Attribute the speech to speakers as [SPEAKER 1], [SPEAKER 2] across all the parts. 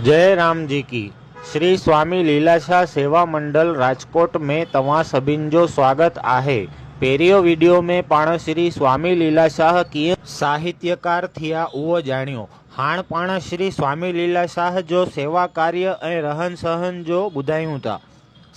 [SPEAKER 1] जय राम जी की। श्री स्वामी लीलाशाह सेवा मंडल राजकोट में तव्हां सभिनि जो स्वागत आहे। पहिरियों वीडियो में पाण श्री स्वामी लीलाशाह कीअं साहित्यकार थिया उहो ॼाणियो। हाणे पाण श्री स्वामी लीलाशाह जो सेवा कार्य ऐं रहन सहन जो ॿुधायूं था।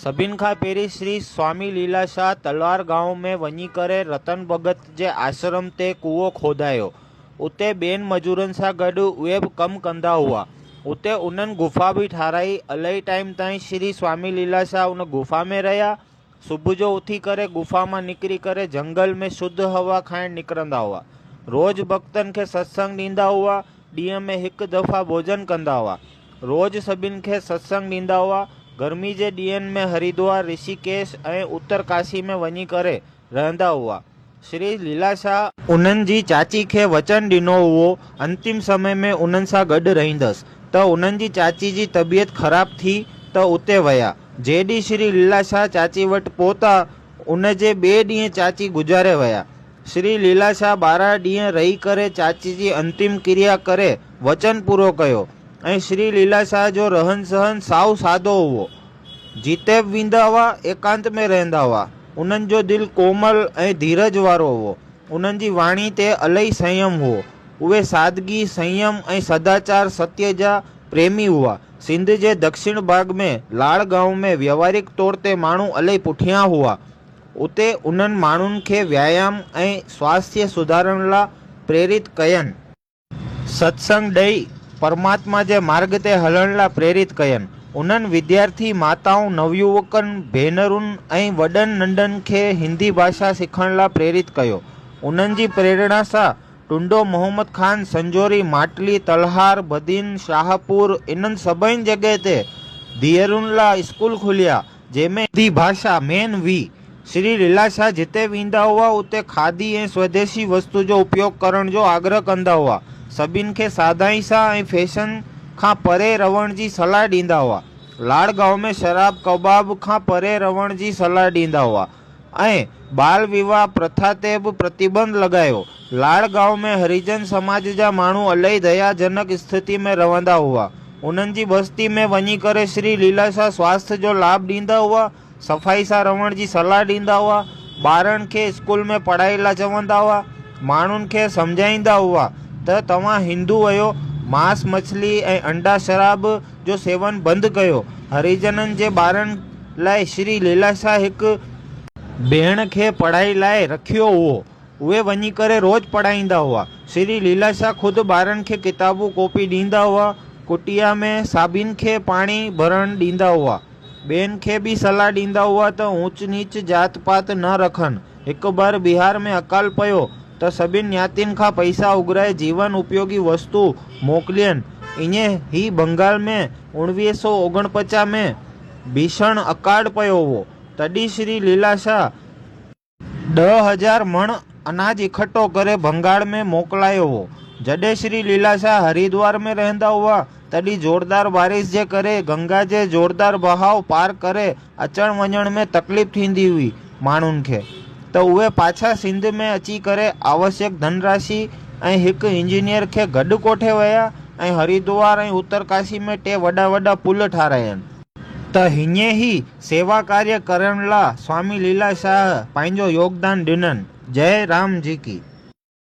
[SPEAKER 1] सभिनि खां पहिरीं श्री स्वामी लीलाशाह तलवार गांव में वञी करे रतन भगत जे आश्रम ते कुओ खोदायो। उते ॿियनि मजूरनि सां गॾु उहे बि कमु कंदा हुआ। उते उन्हनि गुफ़ा भी ठाराई। इलाही टाइम ताईं श्री स्वामी लीलाशाह उन गुफ़ा में रहिया। सुबुह जो उथी करे गुफ़ा मां निकिरी करे जंगल में शुद्ध हवा खाइण निकिरंदा हुआ। रोज़ भक्तनि खे सत्संग ॾींदा हुआ। ॾींहं में हिकु दफ़ा भोजन कंदा हुआ। रोज़ सभिनि खे सत्संग ॾींदा हुआ। गर्मी जे ॾींहंनि में हरिद्वार, ऋषिकेश ऐं उत्तरकाशी में वञी करे रहंदा हुआ। श्री लीलाशाह उन्हनि जी चाची खे वचन ॾिनो हुओ अंतिम समय में उन्हनि सां गॾु रहंदसि। त उन्हनि जी चाची जी तबीयत ख़राब थी त उते विया। जेॾी श्री लीलाशाह चाची वटि पहुता उन जे ॿिए ॾींहुं चाची गुज़ारे विया। श्री लीलाशाह 12 ॾींहं रही करे चाची जी अंतिम क्रिया करे वचन पूरो कयो। ऐं श्री लीलाशाह जो रहन सहन साव सादो हुओ। जिते बि वेंदा हुआ एकांत में रहंदा हुआ। उन्हनि जो दिलि कोमल ऐं धीरज वारो हुओ। उन्हनि जी वाणी ते इलाही संयम हुओ। उहे सादगी, संयम ऐं सदाचार सत्य जा प्रेमी हुआ। सिंध जे दक्षिण भाग में लाड़ गांव में व्यवहारिक तौर ते माण्हू इलाही पुठियां हुआ। उते उन्हनि माण्हुनि खे व्यायाम ऐं स्वास्थ्य सुधारण लाइ प्रेरित कयनि। सत्संग ॾेई परमात्मा जे मार्ग ते हलण लाइ प्रेरित कयनि। उन्हनि विद्यार्थी माताऊं, नवयुवकनि, भेनरुनि ऐं वॾनि नंढनि खे हिंदी भाषा सिखण लाइ प्रेरित कयो। उन्हनि जी प्रेरणा सां टुंडो मोहम्मद खान, संजोरी, माटली, तलहार, बदीन, शाहपुर इन्हनि सभई जॻह ते धीअरुनि लाइ स्कूल खुलिया जंहिंमें हिंदी भाषा मेन हुई। श्री लीलाशाह जिते वेंदा हुआ उते खादी ऐं स्वदेशी वस्तु जो उपयोग करण जो आग्रह कंदा हुआ। सभिनि खे सादाई सां ऐं फैशन खां परे रहण जी सलाह ॾींदा हुआ। लाड़ गांव में शराब कबाब खां परे रहण जी सलाह ॾींदा हुआ ऐं बाल विवाह प्रथा ते बि प्रतिबंध लॻायो। लाड़ गांव में हरिजन समाज जा माण्हू इलाही दयाजनक स्थिति में रहंदा हुआ। उन्हनि जी बस्ती में वञी करे श्री लीलाशाह स्वास्थ्य जो लाभ ॾींदा हुआ, सफ़ाई सां रहण जी सलाह ॾींदा हुआ, ॿारनि खे स्कूल में पढ़ाई लाइ चवंदा हुआ, माण्हुनि खे सम्झाईंदा हुआ त तव्हां हिंदू आहियो, मांस मछली ऐं अंडा शराब जो सेवन बंदि कयो। हरिजननि जे ॿारनि लाइ श्री लीलाशाह हिकु भेण खे पढ़ाई लाइ रखियो हुओ। उहे वञी करे रोज़ पढ़ाईंदा हुआ। श्री लीलाशाह ख़ुदि ॿारनि खे किताबूं कॉपी ॾींदा हुआ। कुटिया में साबिन खे पाणी भरण ॾींदा हुआ। ॿियनि खे बि सलाह ॾींदा हुआ त ऊच नीच जात पात न रखनि। हिकु बार बिहार में अकाल पियो त सभिनि ञातियुनि खां पैसा उघराए जीवन उपयोगी वस्तु मोकिलियनि। ईअं ई बंगाल में 1949 में भीषण अकाल पियो हुओ। तॾहिं श्री लीलाशाह 10,000 मण अनाज इकट्ठो करे बंगाल में मोकिलायो हो। जॾहिं श्री लीलाशाह हरिद्वार में रहंदा हुआ तॾहिं ज़ोरदार बारिश जे करे गंगा जे ज़ोरदार बहाव पार करे अचण वञण में तकलीफ़ थींदी हुई माण्हुनि खे। त उहे पाछा सिंध में अची करे आवश्यक धनराशि ऐं हिकु इंजीनियर खे गॾु कोठे विया ऐं हरिद्वार ऐं उत्तरकाशी में 2 वॾा वॾा पुल ठारायनि। त हीअं ई सेवा कार्य करण लाइ स्वामी लीलाशाह पंहिंजो योगदान ॾिननि। जय राम जी की।